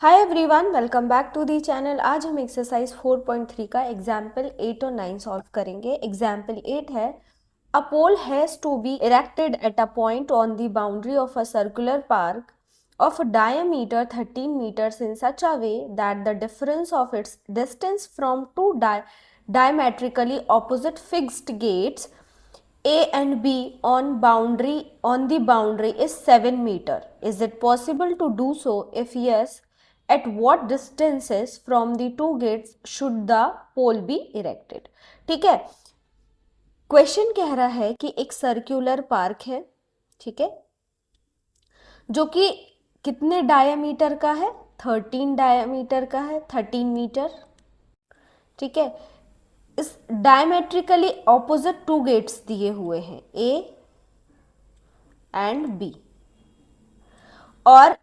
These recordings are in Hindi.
Hi everyone, welcome back to the channel. आज हम एक्सरसाइज 4.3 का एग्जाम्पल 8 और 9 सॉल्व करेंगे। एग्जाम्पल 8 है, a pole has to be erected at a point on the boundary of a circular park of a diameter 13 meters in such a way that the difference of its distance from two diametrically opposite fixed gates A and B on the boundary is 7 meter. Is it possible to do so? If yes, at what distances from the two gates should the pole be erected? ठीक है, क्वेश्चन कह रहा है कि एक सर्कुलर पार्क है, ठीक है, जो कि कितने डायामीटर का है? 13 डायामीटर का है, 13 मीटर, ठीक है। इस डायमेट्रिकली ऑपोजिट टू गेट्स दिए हुए हैं, ए एंड बी, और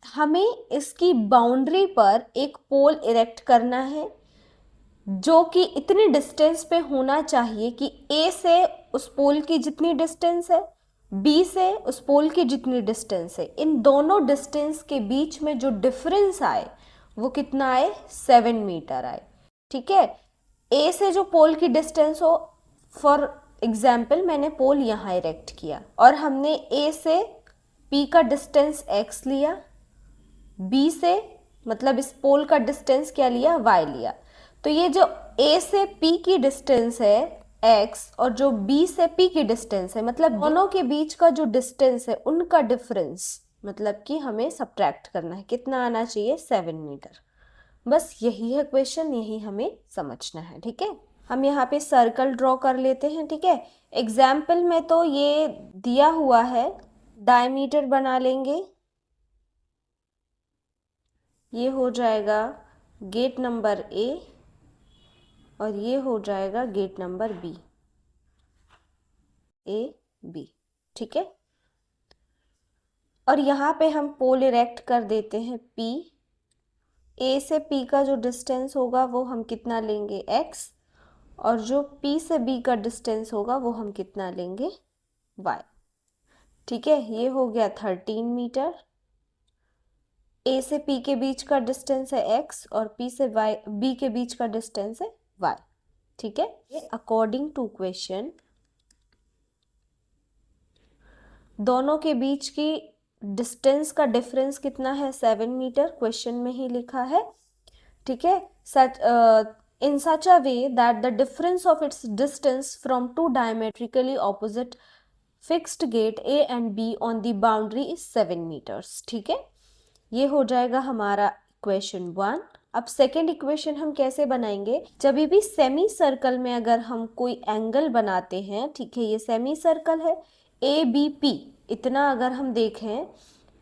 हमें इसकी बाउंड्री पर एक पोल इरेक्ट करना है जो कि इतनी डिस्टेंस पे होना चाहिए कि ए से उस पोल की जितनी डिस्टेंस है, बी से उस पोल की जितनी डिस्टेंस है, इन दोनों डिस्टेंस के बीच में जो डिफरेंस आए वो कितना आए? 7 मीटर आए, ठीक है। ए से जो पोल की डिस्टेंस हो, फॉर एग्जाम्पल मैंने पोल यहाँ इरेक्ट किया और हमने ए से पी का डिस्टेंस x लिया, बी से मतलब इस पोल का डिस्टेंस क्या लिया? y लिया। तो ये जो a से p की डिस्टेंस है x और जो b से p की डिस्टेंस है, मतलब दोनों के बीच का जो डिस्टेंस है उनका डिफरेंस, मतलब कि हमें सब्ट्रैक्ट करना है। कितना आना चाहिए? 7 मीटर। बस यही है क्वेश्चन, यही हमें समझना है, ठीक है। हम यहाँ पे सर्कल ड्रॉ कर लेते हैं, ठीक है। एग्जाम्पल में तो ये दिया हुआ है, डायमीटर बना लेंगे, ये हो जाएगा गेट नंबर ए और ये हो जाएगा gate number B, A B, ठीक है। और यहाँ पे हम पोल इरेक्ट कर देते हैं पी। ए से पी का जो डिस्टेंस होगा वो हम कितना लेंगे? x, और जो p से b का डिस्टेंस होगा वो हम कितना लेंगे? y, ठीक है। ये हो गया 13 मीटर। a से p के बीच का डिस्टेंस है x और p से b के बीच का डिस्टेंस है y, ठीक है। अकॉर्डिंग टू क्वेश्चन दोनों के बीच की डिस्टेंस का डिफरेंस कितना है? 7 मीटर, क्वेश्चन में ही लिखा है, ठीक है। In such a way that the difference of its distance from two diametrically opposite fixed gate A and B on the boundary is 7 meters, ठीक है। ये हो जाएगा हमारा इक्वेशन 1। अब सेकेंड इक्वेशन हम कैसे बनाएंगे? जब भी सेमी सर्कल में अगर हम कोई एंगल बनाते हैं, ठीक है, ये सेमी सर्कल है ABP, इतना अगर हम देखें,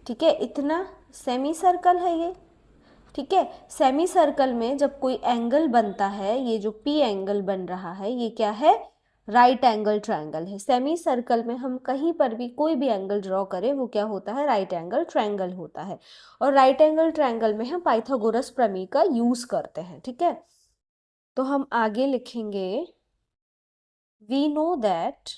ठीक है, इतना सेमी सर्कल है ये, ठीक है। सेमी सर्कल में जब कोई एंगल बनता है, ये जो P एंगल बन रहा है ये क्या है? राइट एंगल ट्रायंगल है। सेमी सर्कल में हम कहीं पर भी कोई भी एंगल ड्रॉ करें वो क्या होता है? राइट एंगल ट्रायंगल होता है। और राइट एंगल ट्रायंगल में हम पाइथागोरस प्रमेय का यूज करते हैं, ठीक है। तो हम आगे लिखेंगे, we know that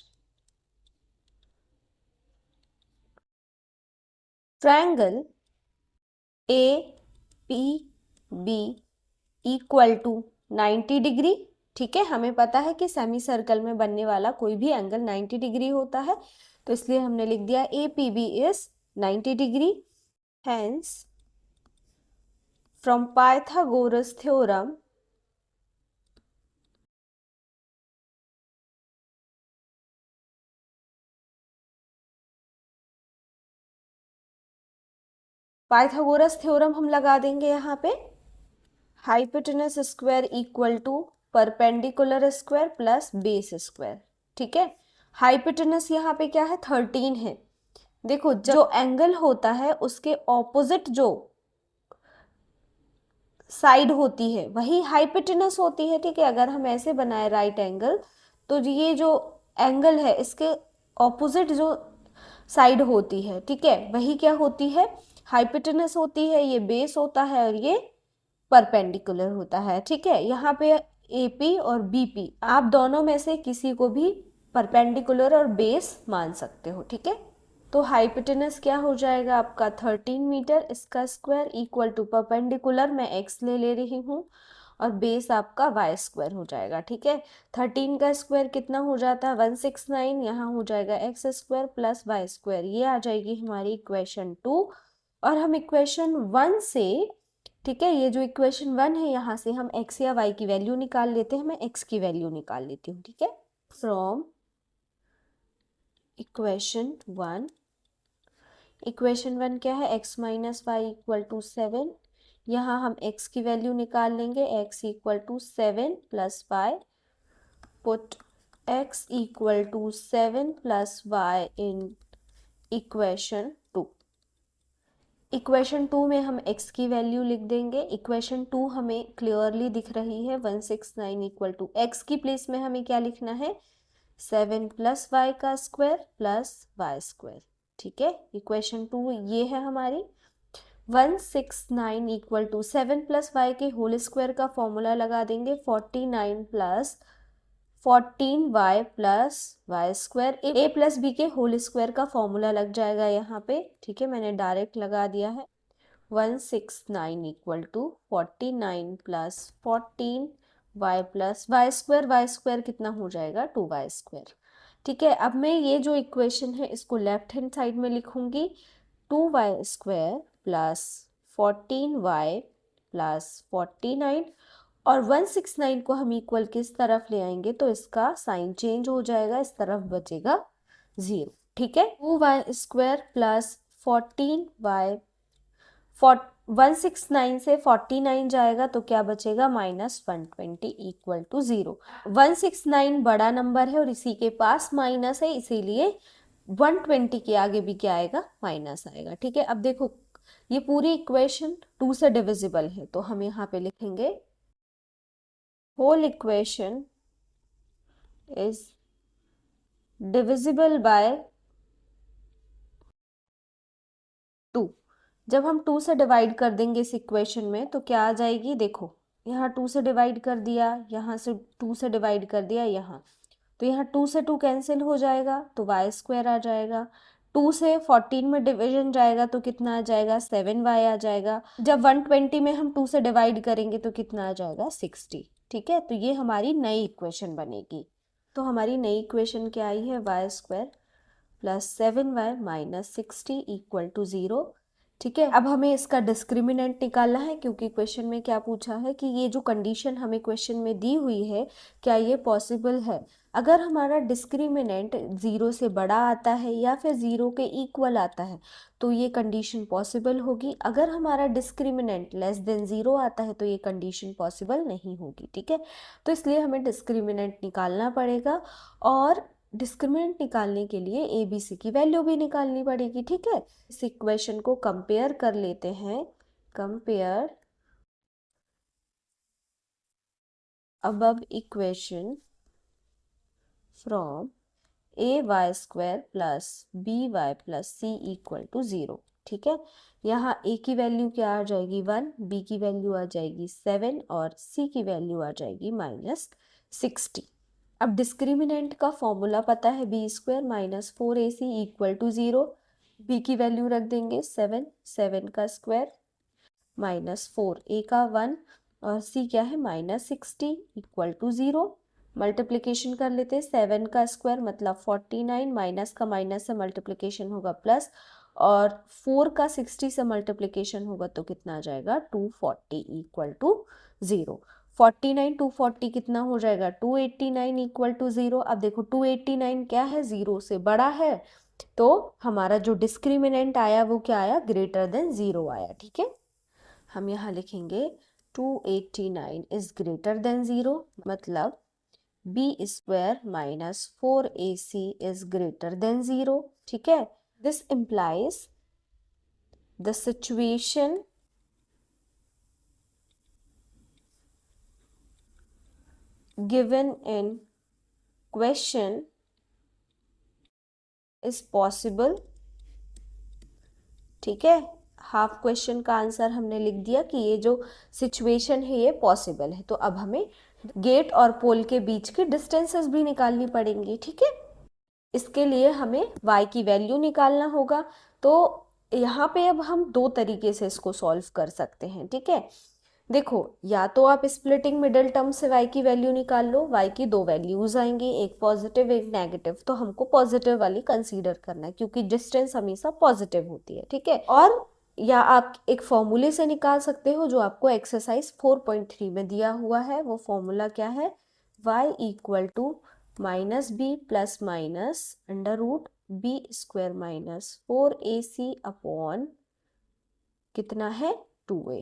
triangle APB equal to 90 degree, ठीक है। हमें पता है कि सेमी सर्कल में बनने वाला कोई भी एंगल 90 डिग्री होता है, तो इसलिए हमने लिख दिया APB is 90 degree. Hence from Pythagoras theorem Pythagoras theorem हम लगा देंगे यहाँ पे, hypotenuse square equal to perpendicular square plus base square, ठीक है। हाइपोटेनस यहाँ पे क्या है? 13 है। देखो, जो एंगल होता है उसके ऑपोजिट जो साइड होती है वही हाइपोटेनस होती है, ठीक है। अगर हम ऐसे बनाए राइट एंगल, तो ये जो एंगल है इसके ऑपोजिट जो साइड होती है, ठीक है, वही क्या होती है? हाइपोटेनस होती है। ये बेस होता है और ये परपेंडिकुलर होता है, ठीक है। यहाँ पे AP और BP, आप दोनों में से किसी को भी परपेंडिकुलर और बेस मान सकते हो, ठीक है। तो हाइपोटेनस क्या हो जाएगा आपका 13 मीटर, इसका स्क्वायर इक्वल टू परपेंडिकुलर मैं x ले रही हूँ और बेस आपका y स्क्वायर हो जाएगा। ठीक है, 13 का स्क्वायर कितना हो जाता है 169, यहाँ हो जाएगा x square plus y square, ये आ जाएगी हमारी इक्वेशन 2। और हम इक्वेशन 1 से, ठीक है, ये जो इक्वेशन 1 है यहाँ से हम x या y की वैल्यू निकाल लेते हैं, मैं x की वैल्यू निकाल लेती हूँ। ठीक है, फ्रॉम इक्वेशन 1, इक्वेशन 1 क्या है, x minus y equal to 7, यहाँ हम x की वैल्यू निकाल लेंगे, x equal to 7 plus y, put x equal to 7 plus y in equation 2। Equation 2 में हम x की वैल्यू लिख देंगे, इक्वेशन 2 हमें क्लियरली दिख रही है 169 इक्वल टू x की प्लेस में हमें क्या लिखना है 7 प्लस वाई का स्क्वायर प्लस वाई स्क्वायर। ठीक है, इक्वेशन 2 ये है हमारी। 169 इक्वल टू 7 प्लस वाई के होल स्क्वायर का फॉर्मूला लगा देंगे 49 plus 14y plus y square, a plus b के होल स्क्वायर का फॉर्मूला लग जाएगा यहाँ पे। ठीक है, मैंने डायरेक्ट लगा दिया है 169 equal to 49 plus 14y plus y square कितना हो जाएगा 2y स्क्वायर। ठीक है, अब मैं ये जो इक्वेशन है इसको लेफ्ट हैंड साइड में लिखूंगी 2y square plus 14y plus 49, और 169 को हम इक्वल किस तरफ ले आएंगे तो इसका साइन चेंज हो जाएगा, इस तरफ बचेगा 0। ठीक है, 2y स्क्वायर प्लस 14y, 169 से 49 जाएगा तो क्या बचेगा माइनस 120 इक्वल टू 0। 169 बड़ा नंबर है और इसी के पास माइनस है, इसीलिए 120 के आगे भी क्या आएगा माइनस आएगा। ठीक है, अब देखो ये पूरी इक्वेशन 2 से डिविजिबल है तो हम यहाँ पे लिखेंगे whole equation is divisible by 2। जब हम 2 से डिवाइड कर देंगे इस इक्वेशन में तो क्या आ जाएगी, देखो यहाँ 2 से डिवाइड कर दिया, यहाँ से 2 से डिवाइड कर दिया, यहाँ तो यहाँ 2 से 2 कैंसिल हो जाएगा तो वाई स्क्वायर आ जाएगा। 2 से 14 में डिवीजन जाएगा तो कितना आ जाएगा 7y आ जाएगा। जब 120 में हम 2 से डिवाइड करेंगे तो कितना आ जाएगा 60। ठीक है, तो ये हमारी नई इक्वेशन बनेगी। तो हमारी नई इक्वेशन क्या आई है y square plus 7y minus 60 equal to 0। ठीक है, अब हमें इसका डिस्क्रिमिनेंट निकालना है क्योंकि क्वेश्चन में क्या पूछा है कि ये जो कंडीशन हमें क्वेश्चन में दी हुई है क्या ये पॉसिबल है। अगर हमारा डिस्क्रिमिनेंट 0 से बड़ा आता है या फिर 0 के इक्वल आता है तो ये कंडीशन पॉसिबल होगी। अगर हमारा डिस्क्रिमिनेंट लेस देन 0 आता है तो ये कंडीशन पॉसिबल नहीं होगी। ठीक है, तो इसलिए हमें डिस्क्रिमिनेंट निकालना पड़ेगा और डिस्क्रिमिनेंट निकालने के लिए ए बी सी की वैल्यू भी निकालनी पड़ेगी। ठीक है, इस इक्वेशन को कंपेयर कर लेते हैं, compare above equation from a y square plus b y plus c equal to 0। ठीक है, यहाँ ए की वैल्यू क्या आ जाएगी 1, बी की वैल्यू आ जाएगी 7 और सी की वैल्यू आ जाएगी माइनस 60। अब डिस्क्रिमिनेंट का फॉर्मूला पता है b square minus 4ac equal to 0। B की वैल्यू रख देंगे 7, 7 का स्क्वायर माइनस 4, ए का 1 और सी क्या है माइनस 60 इक्वल टू 0। मल्टीप्लिकेशन कर लेते हैं, 7 का स्क्वायर मतलब 49, माइनस का माइनस से मल्टीप्लिकेशन होगा प्लस, और 4 का 60 से मल्टीप्लिकेशन होगा तो कितना आ जाएगा 240 इक्वल टू 0। 49 240 कितना हो जाएगा 289 इक्वल टू 0। अब देखो 289 क्या है 0 से बड़ा है तो हमारा जो डिस्क्रिमिनेंट आया वो क्या आया ग्रेटर देन 0 आया। ठीक है, हम यहाँ लिखेंगे 289 इज ग्रेटर देन 0 मतलब b square minus 4ac is greater than 0। ठीक है, this implies the situation given in question is possible। ठीक है, हाफ क्वेश्चन का आंसर हमने लिख दिया कि ये जो सिचुएशन है ये पॉसिबल है। तो अब हमें गेट और पोल के बीच की डिस्टेंसेस भी निकालनी पड़ेंगी। ठीक है, इसके लिए हमें y की वैल्यू निकालना होगा। तो यहाँ पे अब हम दो तरीके से इसको सॉल्व कर सकते हैं, ठीक है। देखो, या तो आप स्प्लिटिंग मिडिल टर्म से y की वैल्यू निकाल लो, y की दो वैल्यूज आएंगी, एक पॉजिटिव एक नेगेटिव, तो हमको पॉजिटिव वाली कंसीडर करना है क्योंकि डिस्टेंस हमेशा पॉजिटिव होती है, ठीक है। और या आप एक फॉर्मूले से निकाल सकते हो जो आपको एक्सरसाइज 4.3 में दिया हुआ है। वो फॉर्मूला क्या है, y equal to minus b plus minus under root b square minus 4ac upon कितना है 2a,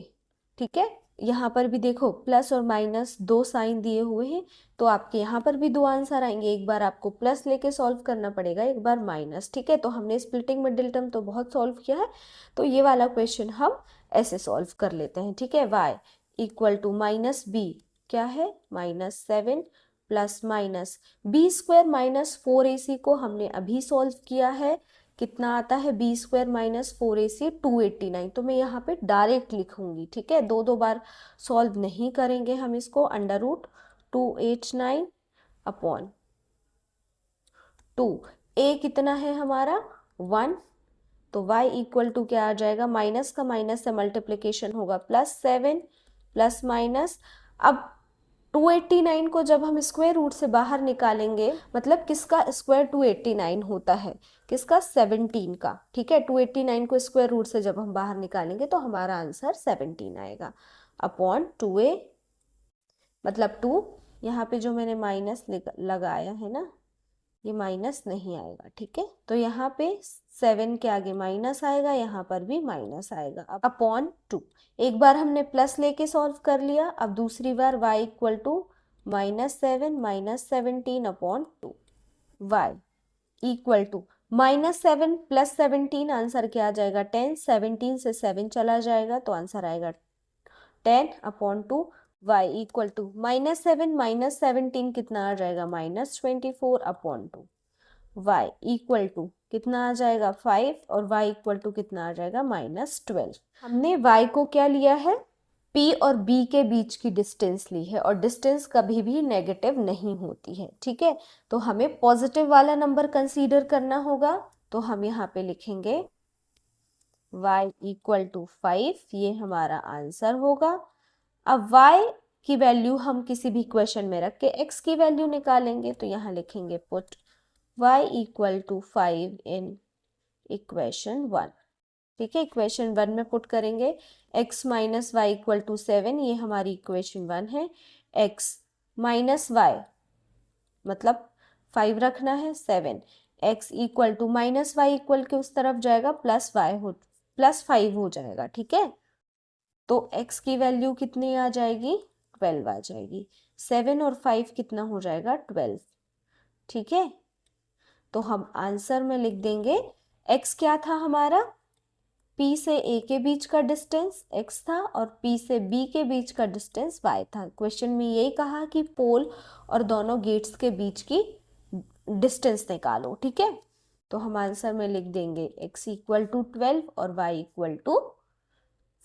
ठीक है। यहाँ पर भी देखो प्लस और माइनस दो साइन दिए हुए हैं, तो आपके यहाँ पर भी दो आंसर आएंगे, एक बार आपको प्लस लेके सॉल्व करना पड़ेगा, एक बार माइनस, ठीक है। तो हमने स्प्लिटिंग मिडिल टर्म तो बहुत सॉल्व किया है, तो ये वाला क्वेश्चन हम ऐसे सॉल्व कर लेते हैं, ठीक है। y equal to minus b क्या है -7 plus minus b square minus 4ac को हमने अभी सॉल्व किया है, कितना आता है बी स्क्वायर माइनस 4ac 289। तो मैं यहाँ पे डायरेक्ट लिखूंगी, ठीक है, दो दो बार सॉल्व नहीं करेंगे हम इसको। अंडर रूट 289 अपॉन 2, ए कितना है हमारा 1, तो y इक्वल टू क्या आ जाएगा, माइनस का माइनस से मल्टीप्लिकेशन होगा +7 प्लस माइनस। अब 289 को जब हम स्क्वायर रूट से बाहर निकालेंगे, मतलब किसका स्क्वायर 289 होता है, किसका 17 का, ठीक है। 289 को स्क्वायर रूट से जब हम बाहर निकालेंगे तो हमारा आंसर 17 आएगा अपॉन 2a, मतलब 2, यहाँ पे जो मैंने माइनस लगाया है ना, ये माइनस नहीं आएगा, ठीक है। तो यहाँ पे 7 के आगे माइनस आएगा, यहाँ पर भी माइनस आएगा, अब अपॉन 2। एक बार हमने प्लस लेके सॉल्व कर लिया, अब दूसरी बार y equal to -7 minus 17 upon 2, y equal to -7 plus 17, answer क्या आ जाएगा 10, 17 से 7 चला जाएगा तो आंसर आएगा 10 upon 2, y equal to -7 minus 17 कितना आ जाएगा -24 अपॉन 2, y इक्वल टू कितना आ जाएगा 5 और y इक्वल टू कितना आ जाएगा -12। हमने y को क्या लिया है, p और b के बीच की डिस्टेंस ली है, और डिस्टेंस कभी भी नेगेटिव नहीं होती है, ठीक है। तो हमें पॉजिटिव वाला नंबर कंसीडर करना होगा, तो हम यहाँ पे लिखेंगे y इक्वल टू 5, ये हमारा आंसर होगा। अब y की वैल्यू हम किसी भी इक्वेशन में रख के x की वैल्यू निकालेंगे, तो यहाँ लिखेंगे put y equal to 5 in equation 1, ठीक है। इक्वेशन 1 में पुट करेंगे x minus y equal to 7, ये हमारी इक्वेशन 1 है। x माइनस वाई मतलब 5 रखना है, 7, x equal to minus y equal के उस तरफ जाएगा +5 हो जाएगा, ठीक है। तो x की वैल्यू कितनी आ जाएगी 12 आ जाएगी, 7 और 5 कितना हो जाएगा 12, ठीक है। तो हम आंसर में लिख देंगे x क्या था हमारा, P से A के बीच का डिस्टेंस x था और P से B के बीच का डिस्टेंस y था। क्वेश्चन में यही कहा कि पोल और दोनों गेट्स के बीच की डिस्टेंस निकालो, ठीक है। तो हम आंसर में लिख देंगे x इक्वल टू 12 और y इक्वल टू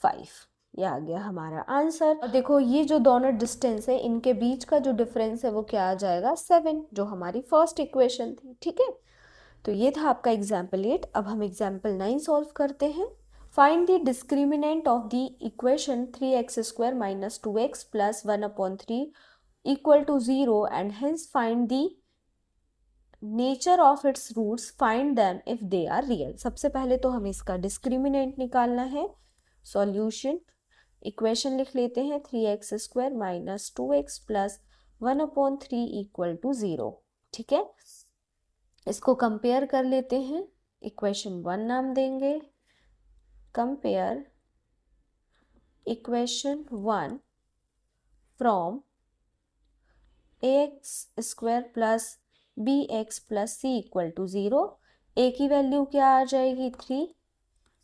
5, ये आ गया हमारा आंसर। और देखो ये जो दोनों डिस्टेंस है इनके बीच का जो डिफरेंस है वो क्या आ जाएगा 7, जो हमारी फर्स्ट इक्वेशन थी, ठीक है। तो ये था आपका एग्जाम्पल 8। अब हम एग्जाम्पल 9 सॉल्व करते हैं। Find the discriminant of the equation 3x² minus 2x plus 1/3 equal to 0 and hence find the nature of its roots, find them if they are real. सबसे पहले तो हमें इसका डिस्क्रिमिनेंट निकालना है। सॉल्यूशन, इक्वेशन लिख लेते हैं 3x² minus 2x plus 1/3 equal to 0, ठीक है। इसको कंपेयर कर लेते हैं, इक्वेशन 1 नाम देंगे, compare equation 1 from ax² plus bx plus c equal to 0। a की वैल्यू क्या आ जाएगी 3,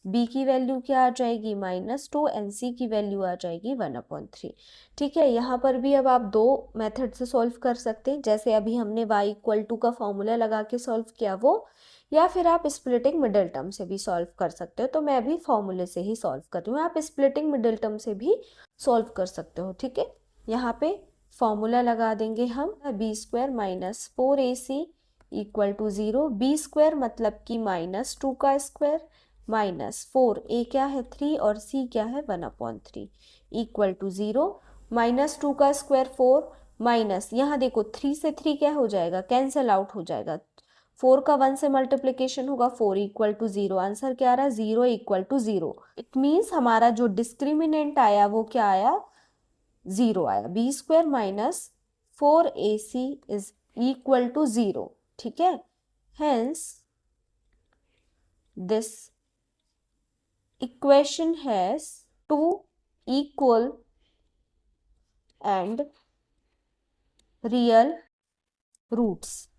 b की वैल्यू क्या आ जाएगी -2 एंड c की वैल्यू आ जाएगी 1/3, ठीक है। यहाँ पर भी अब आप दो मेथड से सॉल्व कर सकते हैं, जैसे अभी हमने y इक्वल टू का फॉर्मूला लगा के सॉल्व किया वो, या फिर आप स्प्लिटिंग मिडिल टर्म से भी सॉल्व कर सकते हो। तो मैं अभी फॉर्मूले से ही सॉल्व कर रही हूँ, आप स्प्लिटिंग मिडिल टर्म से भी सॉल्व कर सकते हो, ठीक है। यहाँ पे फॉर्मूला लगा देंगे हम b² minus 4ac equal to 0, b square मतलब कि -2 का स्क्वायर -4, ए क्या है 3 और सी क्या है 1/3 इक्वल टू 0, -2 का स्क्वायर 4 माइनस, यहाँ देखो 3 से 3 क्या हो जाएगा, कैंसिल आउट हो जाएगा, 4 का 1 से मल्टीप्लिकेशन होगा 4 इक्वल टू 0, आंसर क्या आ रहा है 0 इक्वल टू 0। इट मीन्स हमारा जो डिस्क्रिमिनेंट आया वो क्या आया 0 आया, b square -4ac is equal to 0, ठीक है। Hence this equation has 2 equal and real roots,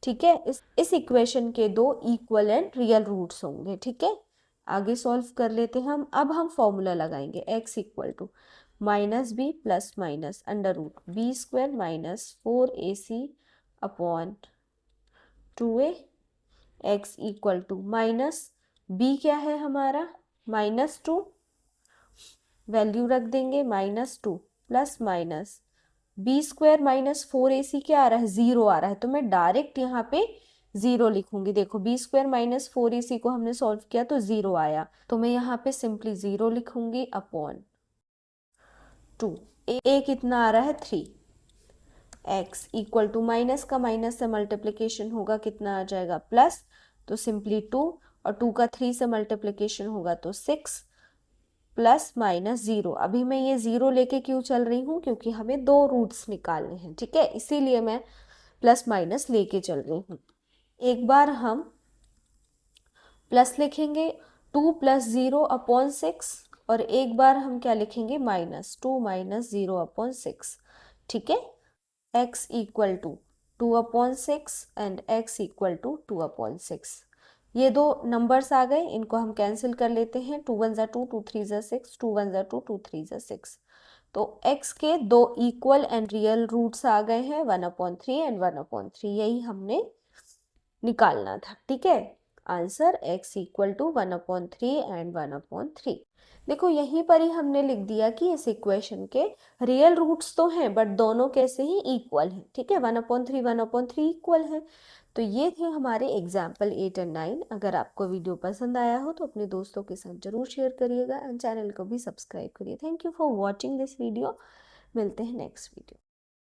ठीक है। इस इक्वेशन के 2 इक्वल एंड रियल रूट्स होंगे, ठीक है। आगे सॉल्व कर लेते हैं हम। अब हम फॉर्मूला लगाएंगे x equal to -b plus minus under root b square -4ac upon 2a, x equal to minus b क्या है हमारा -2, वैल्यू रख देंगे -2 plus minus b square -4ac क्या आ रहा है 0 आ रहा है, तो मैं डायरेक्ट यहाँ पे 0 लिखूंगी। देखो बी स्क्वायर -4ac को हमने सॉल्व किया तो 0 आया, तो मैं यहाँ पे सिंपली 0 लिखूंगी अपॉन 2, ए कितना आ रहा है 3, x इक्वल टू माइनस का माइनस से मल्टीप्लिकेशन होगा कितना आ जाएगा प्लस, तो सिंपली 2 और 2 का 3 से मल्टीप्लिकेशन होगा तो 6 प्लस -0। अभी मैं ये 0 लेके क्यों चल रही हूँ, क्योंकि हमें 2 रूट्स निकालने हैं, ठीक है, इसीलिए मैं प्लस माइनस लेके चल रही हूँ। एक बार हम प्लस लिखेंगे 2 + 0 अपॉन 6 और एक बार हम क्या लिखेंगे -2 - 0 अपॉन 6, ठीक है। x equal to 2/6 and x equal to 2/6। ये 2 नंबर्स आ गए, इनको हम कैंसिल कर लेते हैं, 2 1 2, 2 3 6, 2 1 2, 2 3 6। तो x के 2 इक्वल एंड रियल रूट्स आ गए हैं 1/3 एंड 1/3, यही हमने निकालना था, ठीक है। Answer x equal to 1/3 and 1/3। देखो यहीं पर ही हमने लिख दिया कि इस इक्वेशन के रियल रूट्स तो हैं बट दोनों कैसे ही इक्वल हैं, ठीक है, 1/3 1/3 इक्वल है। तो ये थे हमारे एग्जाम्पल 8 एंड 9। अगर आपको वीडियो पसंद आया हो तो अपने दोस्तों के साथ जरूर शेयर करिएगा एंड चैनल को भी सब्सक्राइब करिए। Thank you for watching this video, मिलते हैं नेक्स्ट वीडियो।